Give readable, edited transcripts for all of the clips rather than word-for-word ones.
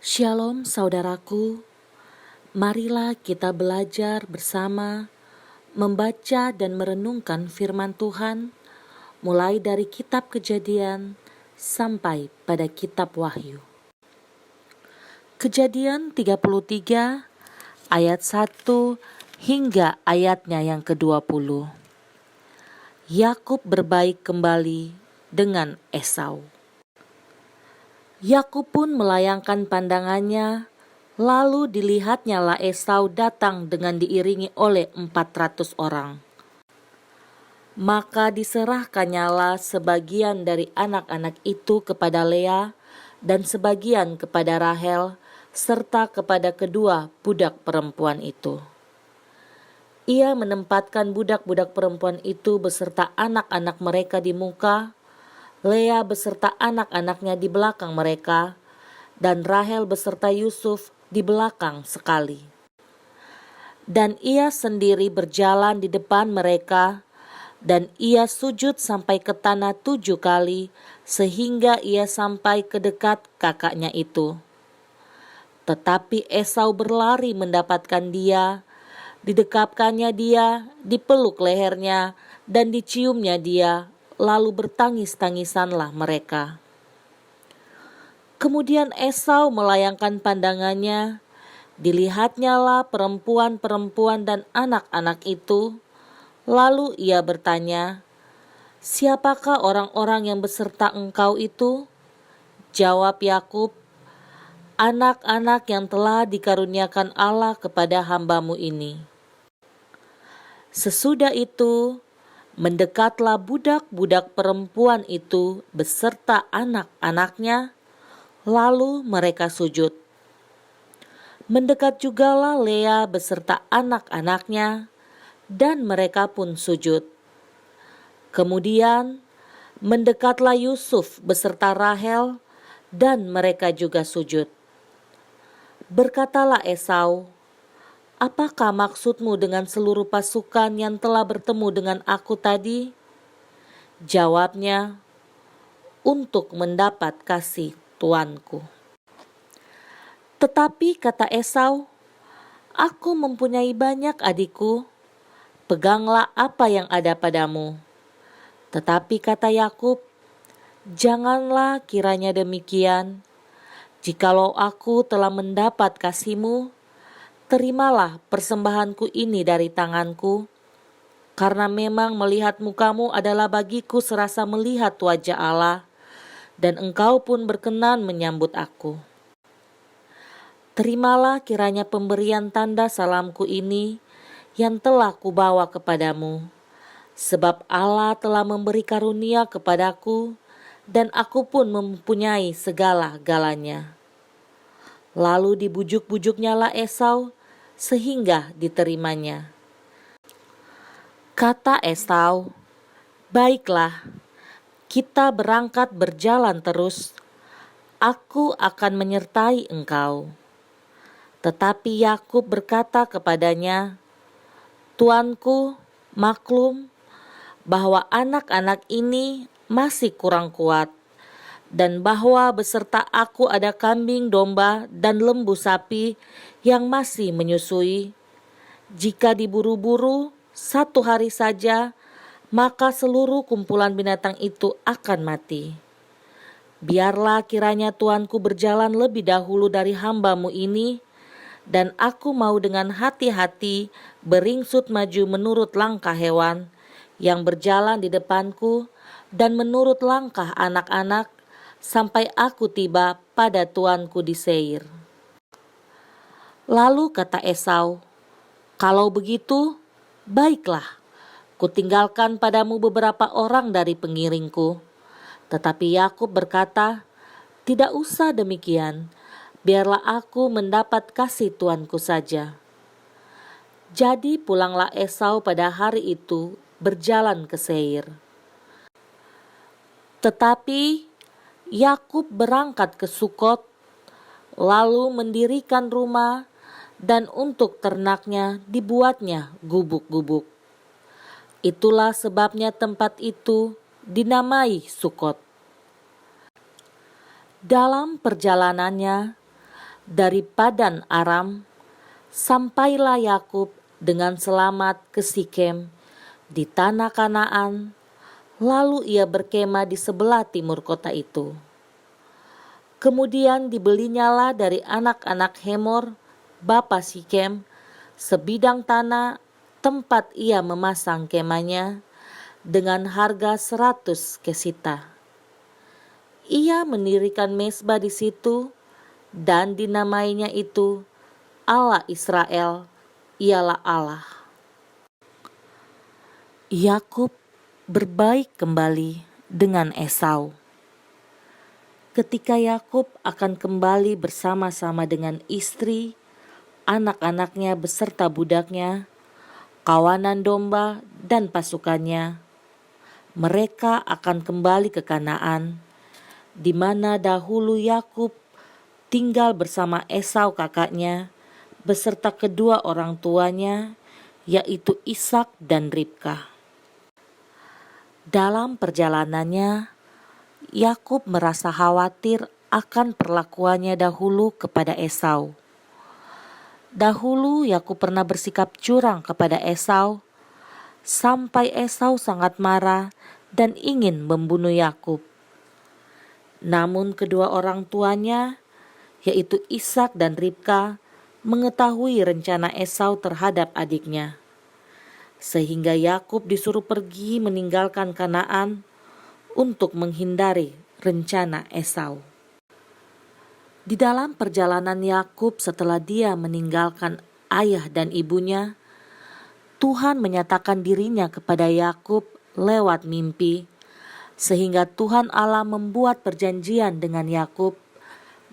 Shalom saudaraku, marilah kita belajar bersama membaca dan merenungkan firman Tuhan mulai dari kitab Kejadian sampai pada kitab Wahyu. Kejadian 33 ayat 1 hingga ayatnya yang ke-20. Yakub berbaik kembali dengan Esau. Yakub pun melayangkan pandangannya, lalu dilihatnya lah Esau datang dengan diiringi oleh 400 orang. Maka diserahkannya lah sebagian dari anak-anak itu kepada Lea dan sebagian kepada Rahel serta kepada kedua budak perempuan itu. Ia menempatkan budak-budak perempuan itu beserta anak-anak mereka di muka, Lea beserta anak-anaknya di belakang mereka, dan Rahel beserta Yusuf di belakang sekali. Dan ia sendiri berjalan di depan mereka, dan ia sujud sampai ke tanah 7 kali, sehingga ia sampai ke dekat kakaknya itu. Tetapi Esau berlari mendapatkan dia, didekapkannya dia, dipeluk lehernya, dan diciumnya dia, lalu bertangis-tangisanlah mereka. Kemudian Esau melayangkan pandangannya, dilihatnya lah perempuan-perempuan dan anak-anak itu, lalu ia bertanya, "Siapakah orang-orang yang beserta engkau itu?" Jawab Yakub, "Anak-anak yang telah dikaruniakan Allah kepada hamba-Mu ini." Sesudah itu, mendekatlah budak-budak perempuan itu beserta anak-anaknya, lalu mereka sujud. Mendekat jugalah Lea beserta anak-anaknya, dan mereka pun sujud. Kemudian mendekatlah Yusuf beserta Rahel, dan mereka juga sujud. Berkatalah Esau, "Apakah maksudmu dengan seluruh pasukan yang telah bertemu dengan aku tadi?" Jawabnya, "Untuk mendapat kasih tuanku." Tetapi kata Esau, "Aku mempunyai banyak adikku, peganglah apa yang ada padamu." Tetapi kata Yakub, "Janganlah kiranya demikian. Jikalau aku telah mendapat kasih-Mu, terimalah persembahanku ini dari tanganku, karena memang melihat muka-Mu adalah bagiku serasa melihat wajah Allah, dan Engkau pun berkenan menyambut aku. Terimalah kiranya pemberian tanda salamku ini yang telah kubawa kepadamu, sebab Allah telah memberi karunia kepadaku, dan aku pun mempunyai segala-galanya." Lalu dibujuk-bujuknya lah Esau, sehingga diterimanya. Kata Esau, "Baiklah, kita berangkat berjalan terus. Aku akan menyertai engkau." Tetapi Yakub berkata kepadanya, "Tuanku, maklum bahwa anak-anak ini masih kurang kuat, dan bahwa beserta aku ada kambing domba dan lembu sapi yang masih menyusui. Jika diburu-buru 1 hari saja, maka seluruh kumpulan binatang itu akan mati. Biarlah kiranya tuanku berjalan lebih dahulu dari hamba-Mu ini, dan aku mau dengan hati-hati beringsut maju menurut langkah hewan yang berjalan di depanku, dan menurut langkah anak-anak, sampai aku tiba pada tuanku di Seir." Lalu kata Esau, "Kalau begitu, baiklah, kutinggalkan padamu beberapa orang dari pengiringku." Tetapi Yakub berkata, "Tidak usah demikian, biarlah aku mendapat kasih tuanku saja." Jadi pulanglah Esau pada hari itu berjalan ke Seir. Tetapi Yakub berangkat ke Sukot, lalu mendirikan rumah, dan untuk ternaknya dibuatnya gubuk-gubuk. Itulah sebabnya tempat itu dinamai Sukot. Dalam perjalanannya, Dari Padan Aram, sampailah Yakub dengan selamat ke Sikem di tanah Kanaan, lalu ia berkemah di sebelah timur kota itu. Kemudian dibelinyalah dari anak-anak Hemor, bapa Sikem, sebidang tanah tempat ia memasang kemahnya dengan harga 100 kesita. Ia mendirikan mezbah di situ dan dinamainya itu Allah Israel, ialah Allah. Yakub berbaik kembali dengan Esau. Ketika Yakub akan kembali bersama-sama dengan istri, anak-anaknya beserta budaknya, kawanan domba dan pasukannya, mereka akan kembali ke Kanaan, di mana dahulu Yakub tinggal bersama Esau kakaknya, beserta kedua orang tuanya, yaitu Ishak dan Ribka. Dalam perjalanannya, Yakub merasa khawatir akan perlakuannya dahulu kepada Esau. Dahulu Yakub pernah bersikap curang kepada Esau, sampai Esau sangat marah dan ingin membunuh Yakub. Namun kedua orang tuanya, yaitu Ishak dan Ribka, mengetahui rencana Esau terhadap adiknya. Sehingga Yakub disuruh pergi meninggalkan Kanaan untuk menghindari rencana Esau. Di dalam perjalanan Yakub setelah dia meninggalkan ayah dan ibunya, Tuhan menyatakan dirinya kepada Yakub lewat mimpi, sehingga Tuhan Allah membuat perjanjian dengan Yakub,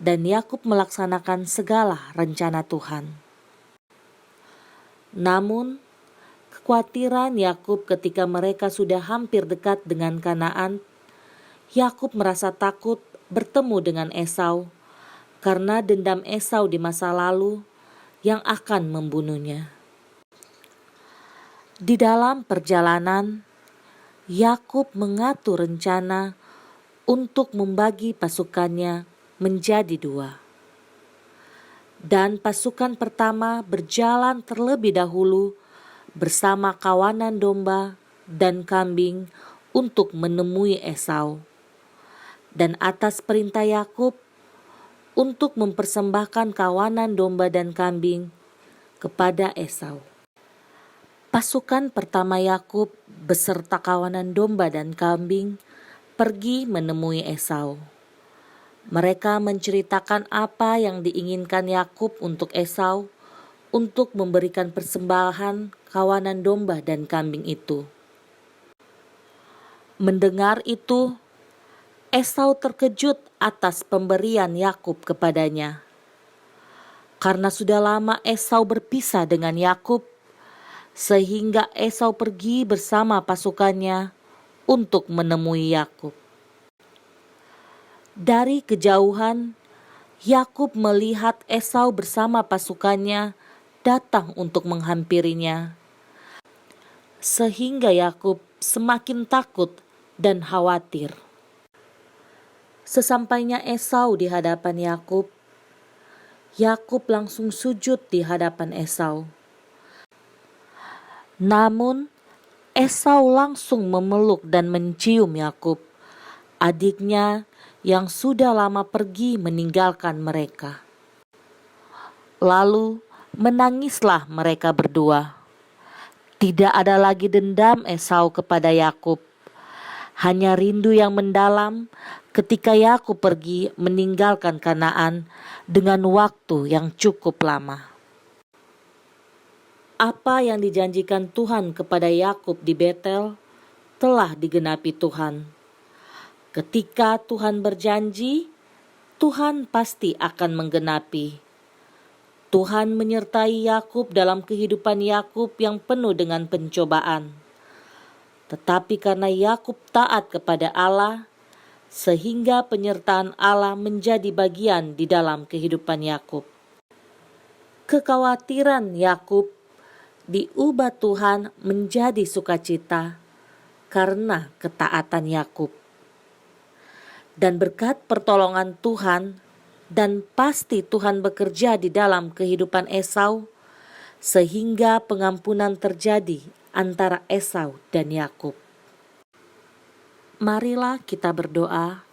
dan Yakub melaksanakan segala rencana Tuhan. Namun, kekhawatiran Yakub ketika mereka sudah hampir dekat dengan Kanaan, Yakub merasa takut bertemu dengan Esau karena dendam Esau di masa lalu yang akan membunuhnya. Di dalam perjalanan, Yakub mengatur rencana untuk membagi pasukannya menjadi 2. Dan pasukan pertama berjalan terlebih dahulu bersama kawanan domba dan kambing untuk menemui Esau. Dan atas perintah Yakub untuk mempersembahkan kawanan domba dan kambing kepada Esau. Pasukan pertama Yakub beserta kawanan domba dan kambing pergi menemui Esau. Mereka menceritakan apa yang diinginkan Yakub untuk Esau untuk memberikan persembahan kawanan domba dan kambing itu. Mendengar itu, Esau terkejut atas pemberian Yakub kepadanya. Karena sudah lama Esau berpisah dengan Yakub, sehingga Esau pergi bersama pasukannya untuk menemui Yakub. Dari kejauhan, Yakub melihat Esau bersama pasukannya datang untuk menghampirinya, sehingga Yakub semakin takut dan khawatir. Sesampainya Esau di hadapan Yakub, Yakub langsung sujud di hadapan Esau. Namun Esau langsung memeluk dan mencium Yakub, adiknya yang sudah lama pergi meninggalkan mereka. Lalu menangislah mereka berdua. Tidak ada lagi dendam Esau kepada Yakub, hanya rindu yang mendalam ketika Yakub pergi meninggalkan Kanaan dengan waktu yang cukup lama. Apa yang dijanjikan Tuhan kepada Yakub di Betel telah digenapi Tuhan. Ketika Tuhan berjanji, Tuhan pasti akan menggenapi. Tuhan menyertai Yakub dalam kehidupan Yakub yang penuh dengan pencobaan. Tetapi karena Yakub taat kepada Allah, sehingga penyertaan Allah menjadi bagian di dalam kehidupan Yakub. Kekhawatiran Yakub diubah Tuhan menjadi sukacita karena ketaatan Yakub. Dan berkat pertolongan Tuhan, Dan pasti Tuhan bekerja di dalam kehidupan Esau, sehingga pengampunan terjadi antara Esau dan Yakub. Marilah kita berdoa.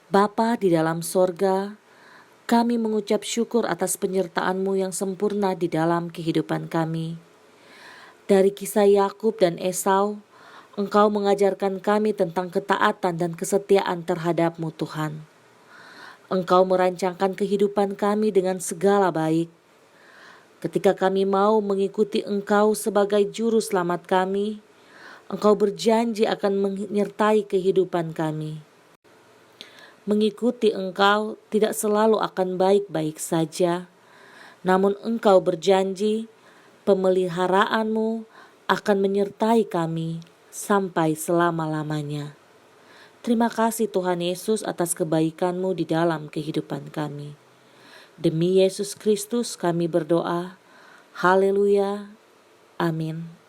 Bapa di dalam sorga, kami mengucap syukur atas penyertaan-Mu yang sempurna di dalam kehidupan kami. Dari kisah Yakub dan Esau, Engkau mengajarkan kami tentang ketaatan dan kesetiaan terhadap-Mu, Tuhan. Engkau merancangkan kehidupan kami dengan segala baik. Ketika kami mau mengikuti Engkau sebagai juru selamat kami, Engkau berjanji akan menyertai kehidupan kami. Mengikuti Engkau tidak selalu akan baik-baik saja, namun Engkau berjanji pemeliharaanmu akan menyertai kami sampai selama-lamanya. Terima kasih Tuhan Yesus atas kebaikan-Mu di dalam kehidupan kami. Demi Yesus Kristus kami berdoa. Haleluya. Amin.